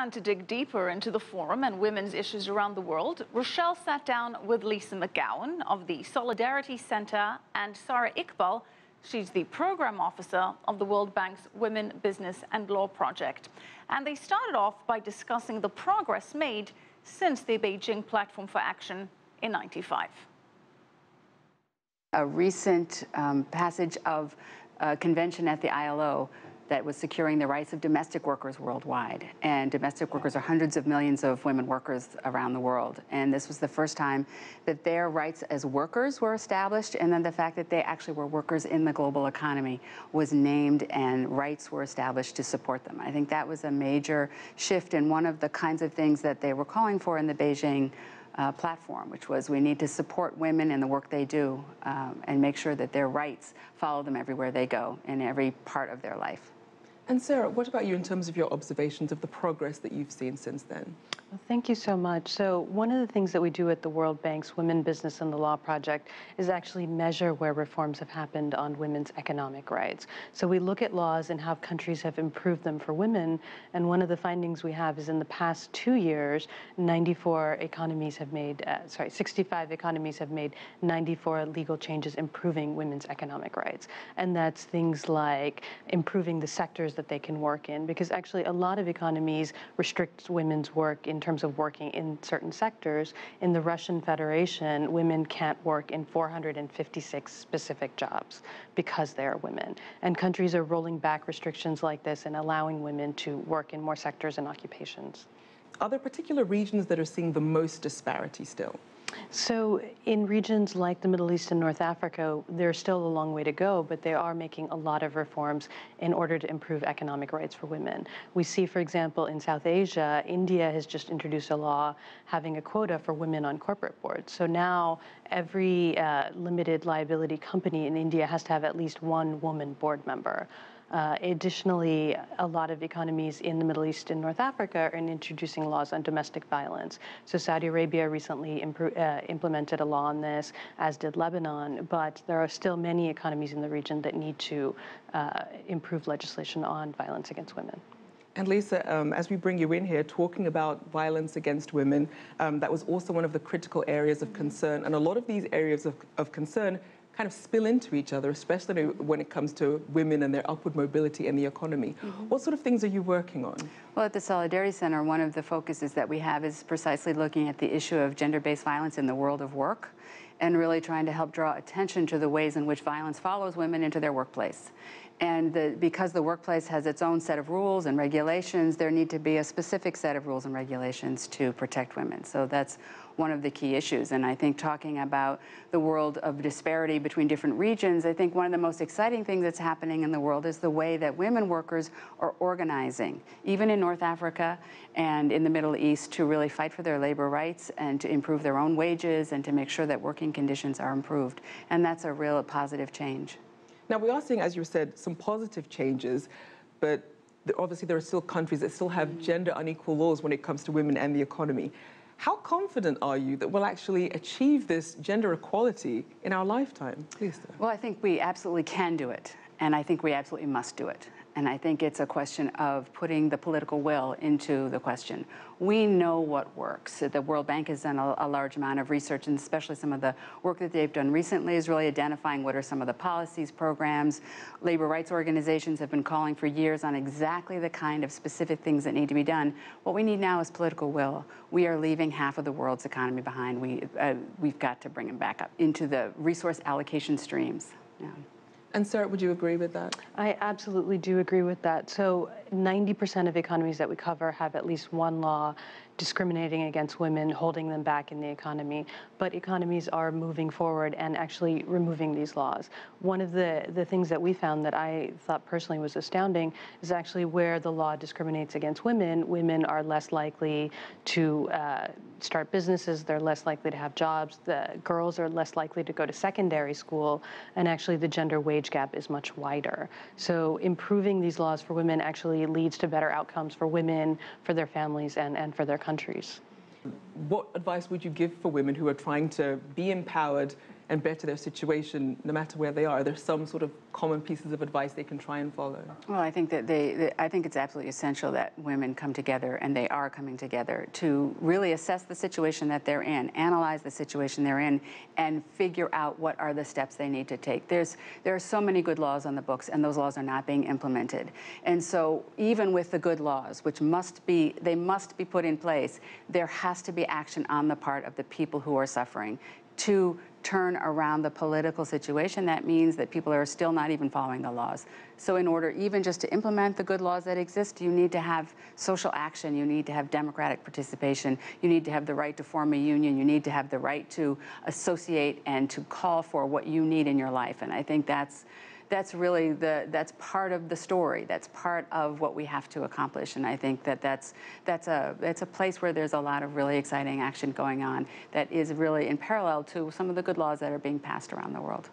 And to dig deeper into the forum and women's issues around the world, Rachelle sat down with Lisa McGowan of the Solidarity Center and Sarah Iqbal. She's the program officer of the World Bank's Women, Business and Law Project. And they started off by discussing the progress made since the Beijing Platform for Action in '95. A recent passage of a convention at the ILO that was securing the rights of domestic workers worldwide. And domestic workers are hundreds of millions of women workers around the world. And this was the first time that their rights as workers were established, and then the fact that they actually were workers in the global economy was named and rights were established to support them. I think that was a major shift and one of the kinds of things that they were calling for in the Beijing platform, which was we need to support women in the work they do and make sure that their rights follow them everywhere they go in every part of their life. And Sarah, what about you in terms of your observations of the progress that you've seen since then? Well, thank you so much. So one of the things that we do at the World Bank's Women, Business and the Law Project is actually measure where reforms have happened on women's economic rights. So we look at laws and how countries have improved them for women. And one of the findings we have is in the past 2 years, 65 economies have made 94 legal changes improving women's economic rights. And that's things like improving the sectors that they can work in, because actually a lot of economies restrict women's work in terms of working in certain sectors. In the Russian Federation, women can't work in 456 specific jobs because they are women. And countries are rolling back restrictions like this and allowing women to work in more sectors and occupations. Are there particular regions that are seeing the most disparity still? So in regions like the Middle East and North Africa, there's still a long way to go, but they are making a lot of reforms in order to improve economic rights for women. We see, for example, in South Asia, India has just introduced a law having a quota for women on corporate boards. So now every limited liability company in India has to have at least one woman board member. Additionally, a lot of economies in the Middle East and North Africa are introducing laws on domestic violence. So Saudi Arabia recently implemented a law on this, as did Lebanon, but there are still many economies in the region that need to improve legislation on violence against women. And Lisa, as we bring you in here, talking about violence against women, that was also one of the critical areas of concern. And a lot of these areas of concern kind of spill into each other, especially when it comes to women and their upward mobility in the economy. What sort of things are you working on? Well, at the Solidarity Center, one of the focuses that we have is precisely looking at the issue of gender-based violence in the world of work and really trying to help draw attention to the ways in which violence follows women into their workplace. And because the workplace has its own set of rules and regulations, there need to be a specific set of rules and regulations to protect women. So that's one of the key issues. And I think talking about the world of disparity between different regions, I think one of the most exciting things that's happening in the world is the way that women workers are organizing, even in North Africa and in the Middle East, to really fight for their labor rights and to improve their own wages and to make sure that working conditions are improved. And that's a real positive change. Now, we are seeing, as you said, some positive changes, but obviously there are still countries that still have gender unequal laws when it comes to women and the economy. How confident are you that we'll actually achieve this gender equality in our lifetime? Please. Well, I think we absolutely can do it, and I think we absolutely must do it. And I think it's a question of putting the political will into the question. We know what works. The World Bank has done a large amount of research, and especially some of the work that they've done recently is really identifying what are some of the policies, programs. Labor rights organizations have been calling for years on exactly the kind of specific things that need to be done. What we need now is political will. We are leaving half of the world's economy behind. We've got to bring them back up into the resource allocation streams. Yeah. And Sarah, would you agree with that? I absolutely do agree with that. So 90% of economies that we cover have at least one law discriminating against women, holding them back in the economy. But economies are moving forward and actually removing these laws. One of the things that we found that I thought personally was astounding is actually where the law discriminates against women. Women are less likely to start businesses, they're less likely to have jobs, the girls are less likely to go to secondary school, and actually the gender wage gap is much wider. So improving these laws for women actually leads to better outcomes for women, for their families, and for their countries. What advice would you give for women who are trying to be empowered and better their situation, no matter where they are? There's some sort of common pieces of advice they can try and follow. Well, I think that I think it's absolutely essential that women come together, and they are coming together, to really assess the situation that they're in, analyze the situation they're in, and figure out what are the steps they need to take. There are so many good laws on the books, and those laws are not being implemented. And so even with the good laws, which must be put in place, there has to be action on the part of the people who are suffering to turn around the political situation. That means that people are still not even following the laws. So in order even just to implement the good laws that exist, you need to have social action, you need to have democratic participation, you need to have the right to form a union, you need to have the right to associate and to call for what you need in your life. And I think that's really that's part of the story. That's part of what we have to accomplish. And I think that's a place where there's a lot of really exciting action going on that is really in parallel to some of the good laws that are being passed around the world.